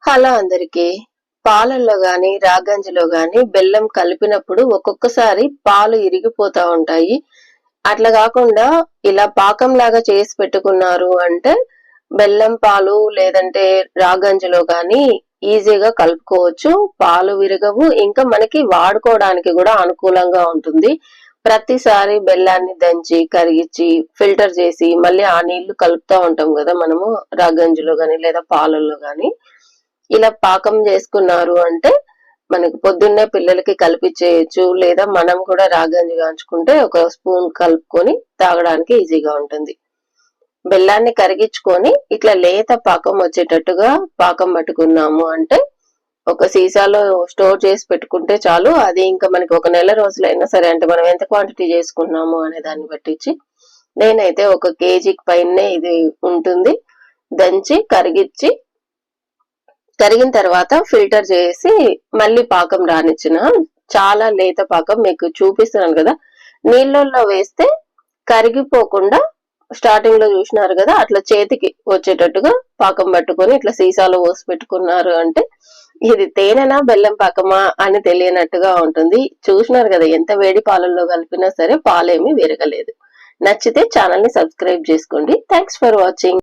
Hello అందరికి. పాలల్లో గాని రాగంజిలో గాని బెల్లం కలిపినప్పుడు ఒక్కొక్కసారి పాలు ఇరిగిపోతా ఉంటాయి. అట్లా కాకుండా ఇలా పాకం లాగా చేసి పెట్టుకున్నారు అంటే బెల్లం పాలు లేదంటే రాగంజిలో గాని ఈజీగా కలుపుకోవచ్చు. పాలు విరగవు, ఇంకా మనకి వాడుకోవడానికి కూడా అనుకూలంగా ఉంటుంది. ప్రతిసారి బెల్లాన్ని దంచి కరిగించి ఫిల్టర్ చేసి మళ్ళీ ఆ నీళ్లు కలుపుతా ఉంటాం కదా మనము రాగంజిలో గాని లేదా పాలల్లో గాని. ఇలా పాకం చేసుకున్నారు అంటే మనకి పొద్దున్నే పిల్లలకి కలిపిచ్చేయచ్చు, లేదా మనం కూడా రాగంజి కాంచుకుంటే ఒక స్పూన్ కలుపుకొని తాగడానికి ఈజీగా ఉంటుంది. బెల్లాన్ని కరిగించుకొని ఇట్లా లేత పాకం వచ్చేటట్టుగా పాకం పట్టుకున్నాము అంటే ఒక సీసాలో స్టోర్ చేసి పెట్టుకుంటే చాలు. అది ఇంకా మనకి ఒక నెల రోజులైనా సరే, అంటే మనం ఎంత క్వాంటిటీ చేసుకున్నాము అనే దాన్ని బట్టించి. నేనైతే 1 కేజీకి పైనే ఇది ఉంటుంది. దంచి కరిగిన తర్వాత ఫిల్టర్ చేసి మళ్ళీ పాకం రానిచ్చిన. చాలా లేత పాకం మీకు చూపిస్తున్నాను కదా. నీళ్ళల్లో వేస్తే కరిగిపోకుండా స్టార్టింగ్ లో చూసినారు కదా, అట్లా చేతికి వచ్చేటట్టుగా పాకం పట్టుకొని ఇట్లా సీసాలో పోసి పెట్టుకున్నారు అంటే ఇది తేనెనా బెల్లం పాకమా అని తెలియనట్టుగా ఉంటుంది. చూసినారు కదా, ఎంత వేడి పాలల్లో కలిపినా సరే పాలేమీ విరగలేదు. నచ్చితే ఛానల్ ని సబ్స్క్రైబ్ చేసుకోండి. Thanks for watching.